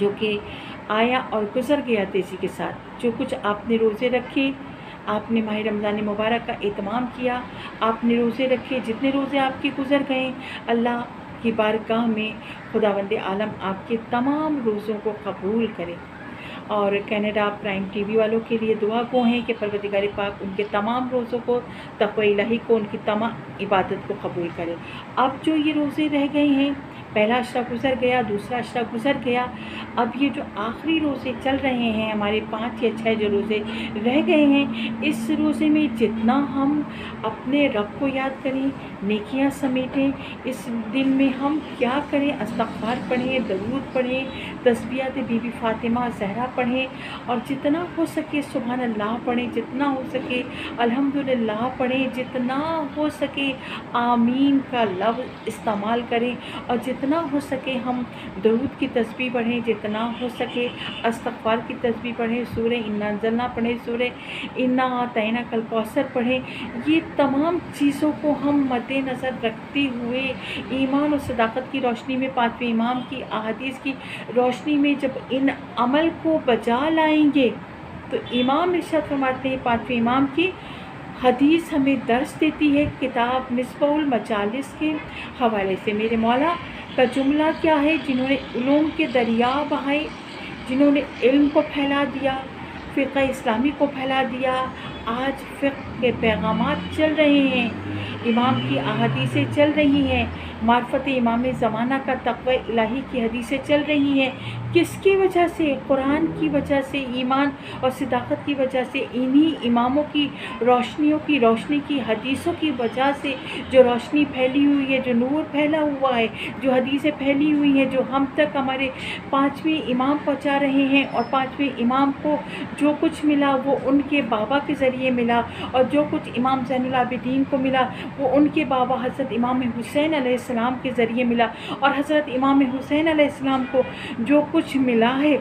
جو کہ آیا اور گزر گیا تیزی کے ساتھ۔ جو کچھ آپ نے روزے رکھے، آپ نے ماہ رمضان مبارک کا اہتمام کیا، آپ نے روزے رکھے، جتنے روزے آپ کے گزر گئے، اللہ کی بارگاہ میں خداوند عالم آپ کے تمام روزوں کو قبول کرے۔ اور کینیڈا پرائم ٹی وی والوں کے لیے دعا گو ہیں کہ پروردگار پاک ان کے تمام روزوں کو، تقوی الہی کو، ان کی تمام عبادت کو قبول کرے۔ اب جو یہ روزے رہ گئے ہیں، پہلا عشرہ گزر گیا، دوسرا عشرہ گزر گیا، اب یہ جو آخری روزے چل رہے ہیں، ہمارے 5 یا 6 جو روزے رہ گئے ہیں، اس روزے میں جتنا ہم اپنے رب کو یاد کریں، نیکیاں سمیٹیں، اس دن میں ہم کیا کریں؟ استغفار پڑھیں، درود پڑھیں، تسبیحات بی بی فاطمہ زہرا پڑھیں، اور جتنا ہو سکے سبحان اللہ پڑھیں، جتنا ہو سکے الحمدللہ پڑھیں، جتنا ہو سکے آمین کا لفظ استعمال کریں، اور جتنا ہو سکے ہم درود کی تسبیح پڑھیں، جتنا ہو سکے استغفار کی تسبیح پڑھیں، سورہ انا انزلنا پڑھیں، سورہ انا اعطیناک الکوثر پڑھیں۔ یہ تمام چیزوں کو ہم مد نظر رکھتے ہوئے ایمان اور صداقت کی روشنی میں، پانچویں امام کی احادیث کی روشنی میں جب ان عمل کو بجا لائیں گے تو امام ارشاد فرماتے ہیں، پانچویں امام کی حدیث ہمیں درس دیتی ہے کتاب مصباح المجالس کے حوالے سے۔ میرے مولا کا جملہ کیا ہے؟ جنہوں نے علوم کے دریا بہائے، جنہوں نے علم کو پھیلا دیا، فقہ اسلامی کو پھیلا دیا، آج فقہ کے پیغامات چل رہے ہیں، امام کی احادیثیں چل رہی ہیں، معرفت امام زمانہ کا تقوی الہی کی حدیثیں چل رہی ہیں۔ کس کی وجہ سے؟ قرآن کی وجہ سے، ایمان اور صداقت کی وجہ سے، انہی اماموں کی روشنی کی حدیثوں کی وجہ سے جو روشنی پھیلی ہوئی ہے، جو نور پھیلا ہوا ہے، جو حدیثیں پھیلی ہوئی ہیں، جو ہم تک ہمارے پانچویں امام پہنچا رہے ہیں، اور پانچویں امام کو جو کچھ ملا وہ ان کے بابا کے ذریعے ملا، اور جو کچھ امام زین العابدین کو ملا وہ ان کے بابا حضرت امام حسین علیہ السلام کے ذریعے ملا، اور حضرت امام حسین علیہ السلام کو جو کچھ ملا ہے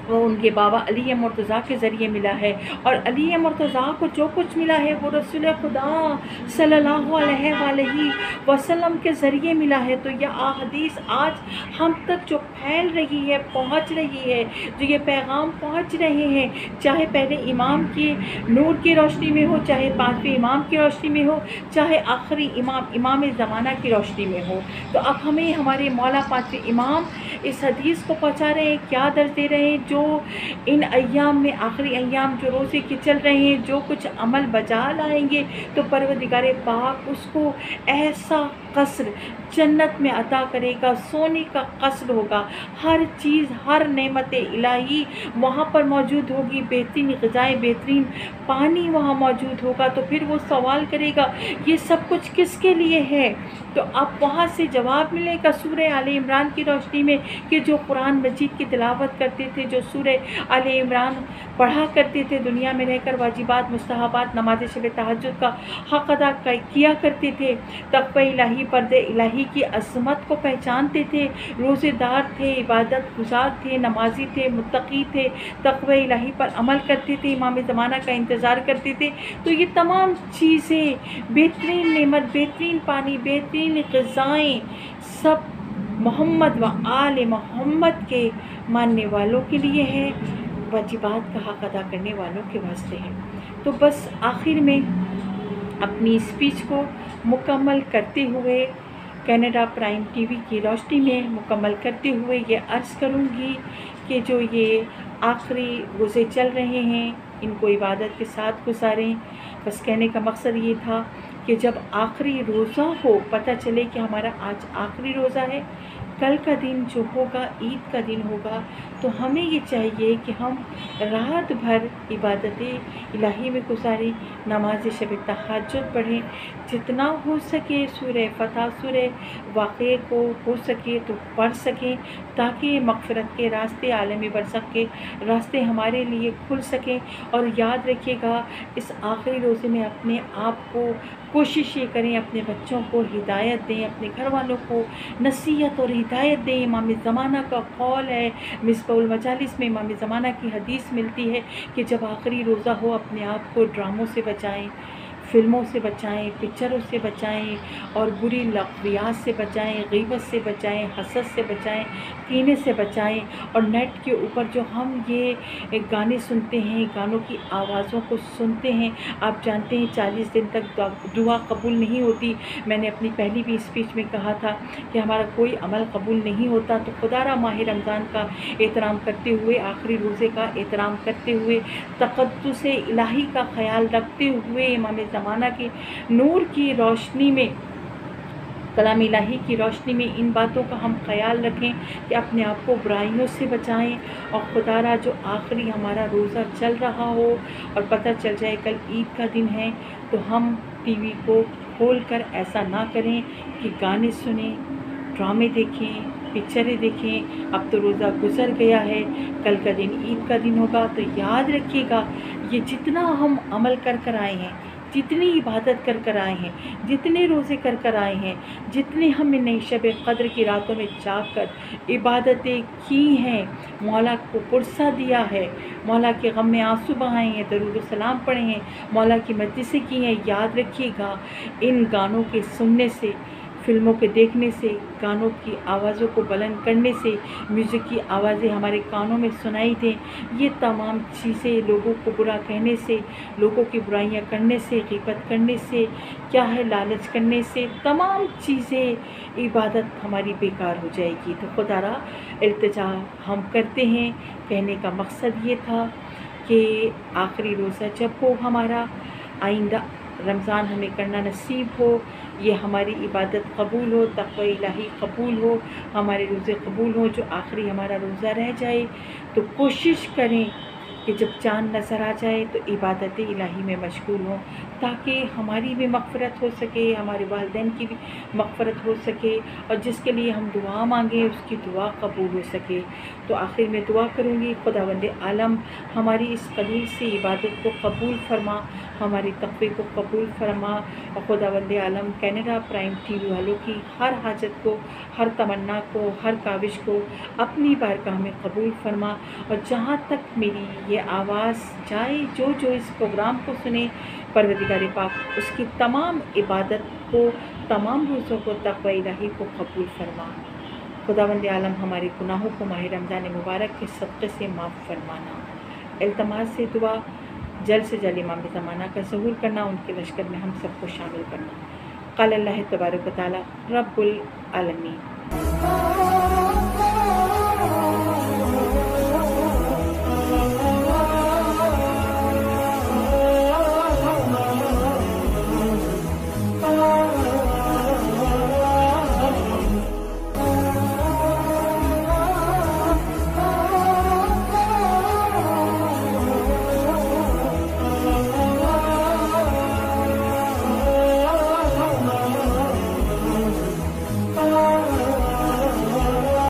وہ ان کے بابا علی مرتضیٰ کے ذریعے ملا ہے، اور علی مرتضیٰ کو جو کچھ ملا ہے وہ رسول خدا صلی اللہ علیہ وآلہ وسلم کے ذریعے ملا ہے۔ تو یہ احادیث آج ہم تک جو پھیل رہی ہے، پہنچ رہی ہے، جو یہ پیغام پہنچ رہے ہیں، چاہے پہلے امام کی نور کی روشنی میں ہو، چاہے پانچویں امام کی روشنی میں ہو، چاہے آخری امام زمانہ کی روشنی میں ہو، تو اب ہمیں ہمارے مولا پانچویں امام اس حدیث کو پہنچا رہے ہیں، کیا درس دے رہے ہیں؟ جو ان ایام میں، آخری ایام جو روزے کے چل رہے ہیں، جو کچھ عمل بجا لائیں گے تو پروردگار پاک اس کو ایسا قصر جنت میں عطا کرے گا، سونے کا قصر ہوگا، ہر چیز، ہر نعمت الہی وہاں پر موجود ہوگی، بہترین غذائیں، بہترین پانی وہاں موجود ہوگا۔ تو پھر وہ سوال کرے گا یہ سب کچھ کس کے لیے ہے؟ تو اب وہاں سے جواب ملے گا سورہ آل عمران کی روشنی میں، کہ جو قرآن مجید کی تلاوت کرتے تھے، جو سورہ آل عمران پڑھا کرتے تھے، دنیا میں رہ کر واجبات، مستحبات، نماز شب تہجد کا حق ادا کیا کرتے تھے، تقوی الہی، پردے الہی کی عظمت کو پہچانتے تھے، روزے دار تھے، عبادت گزار تھے، نمازی تھے، متقی تھے، تقوی الہی پر عمل کرتے تھے، امام زمانہ کا انتظار کرتے تھے، تو یہ تمام چیزیں، بہترین نعمت، بہترین پانی، بہترین غذائیں، سب محمد و آل محمد کے ماننے والوں کے لیے ہے، واجبات کا حق ادا کرنے والوں کے واسطے ہے۔ تو بس آخر میں اپنی اسپیچ کو مکمل کرتے ہوئے، کینیڈا پرائم ٹی وی کی روشنی میں مکمل کرتے ہوئے یہ عرض کروں گی کہ جو یہ آخری روزے چل رہے ہیں ان کو عبادت کے ساتھ گزاریں۔ بس کہنے کا مقصد یہ تھا کہ جب آخری روزہ ہو، پتہ چلے کہ ہمارا آج آخری روزہ ہے، کل کا دن جو ہوگا عید کا دن ہوگا، تو ہمیں یہ چاہیے کہ ہم رات بھر عبادت الہی میں گزاریں، نماز شب تہجد پڑھیں، جتنا ہو سکے سورہ فتح، سورہ واقعے کو ہو سکے تو پڑھ سکیں، تاکہ مغفرت کے راستے، عالم برزخ کے راستے ہمارے لیے کھل سکیں۔ اور یاد رکھیے گا، اس آخری روزے میں اپنے آپ کو کوشش یہ کریں، اپنے بچوں کو ہدایت دیں، اپنے گھر والوں کو نصیحت اور ہدایت دیں۔ امام زمانہ کا قول ہے، مصباح المجالس میں امام زمانہ کی حدیث ملتی ہے کہ جب آخری روزہ ہو اپنے آپ کو ڈراموں سے بچائیں، فلموں سے بچائیں، پکچروں سے بچائیں، اور بری لغویات سے بچائیں، غیبت سے بچائیں، حسد سے بچائیں، کینے سے بچائیں۔ اور نیٹ کے اوپر جو ہم یہ گانے سنتے ہیں، گانوں کی آوازوں کو سنتے ہیں، آپ جانتے ہیں 40 دن تک دعا قبول نہیں ہوتی۔ میں نے اپنی پہلی بھی اسپیچ میں کہا تھا کہ ہمارا کوئی عمل قبول نہیں ہوتا، تو خدا را ماہ رمضان کا احترام کرتے ہوئے، آخری روزے کا احترام کرتے ہوئے، تقدس الہی کا خیال رکھتے ہوئے، امام زمانہ کے نور کی روشنی میں، کلام الہی کی روشنی میں ان باتوں کا ہم خیال رکھیں کہ اپنے آپ کو برائیوں سے بچائیں۔ اور خدا را جو آخری ہمارا روزہ چل رہا ہو اور پتہ چل جائے کل عید کا دن ہے، تو ہم ٹی وی کو کھول کر ایسا نہ کریں کہ گانے سنیں، ڈرامے دیکھیں، پکچریں دیکھیں۔ اب تو روزہ گزر گیا ہے، کل کا دن عید کا دن ہوگا، تو یاد رکھیے گا یہ جتنا ہم عمل کر کر آئے ہیں، جتنی عبادت کر کر آئے ہیں، جتنے روزے کر کر آئے ہیں، جتنے ہم نے شب قدر کی راتوں میں جاگ کر عبادتیں کی ہیں، مولا کو پرسہ دیا ہے، مولا کے غم میں آنسو بہائے ہیں، درود و سلام پڑھے ہیں، مولا کی مجلسیں کی ہیں، یاد رکھیے گا ان گانوں کے سننے سے، فلموں کے دیکھنے سے، گانوں کی آوازوں کو بلند کرنے سے، میوزک کی آوازیں ہمارے کانوں میں سنائی دیں، یہ تمام چیزیں لوگوں کو برا کہنے سے، لوگوں کی برائیاں کرنے سے، غیبت کرنے سے، کیا ہے لالچ کرنے سے، تمام چیزیں عبادت ہماری بیکار ہو جائے گی۔ تو خدا را التجا ہم کرتے ہیں، کہنے کا مقصد یہ تھا کہ آخری روزہ جب ہو ہمارا، آئندہ رمضان ہمیں کرنا نصیب ہو، یہ ہماری عبادت قبول ہو، تقوی الہی قبول ہو، ہمارے روزے قبول ہوں۔ جو آخری ہمارا روزہ رہ جائے تو کوشش کریں کہ جب چاند نظر آ جائے تو عبادت الہی میں مشغول ہوں، تاکہ ہماری بھی مغفرت ہو سکے، ہمارے والدین کی بھی مغفرت ہو سکے، اور جس کے لیے ہم دعا مانگیں اس کی دعا قبول ہو سکے۔ تو آخر میں دعا کروں گی، خداوند عالم ہماری اس قلیل سی عبادت کو قبول فرما، ہماری تقوی کو قبول فرما، اور خداوند عالم کینیڈا پرائم ٹی وی والوں کی ہر حاجت کو، ہر تمنا کو، ہر کاوش کو اپنی بارگاہ میں قبول فرما۔ اور جہاں تک میری یہ آواز جائے، جو اس پروگرام کو سنے، پروردگار پاک اس کی تمام عبادت کو، تمام روزوں کو، تقوی الہی کو قبول فرما۔ خداوند عالم ہمارے گناہوں کو ماہ رمضان مبارک کے صدقے سے معاف فرمانا۔ التماس سے دعا، جلد سے جلد امام زمانہ کا ظہور کرنا، ان کے لشکر میں ہم سب کو شامل کرنا۔ قال اللہ تبارک و تعالی رب العالمین۔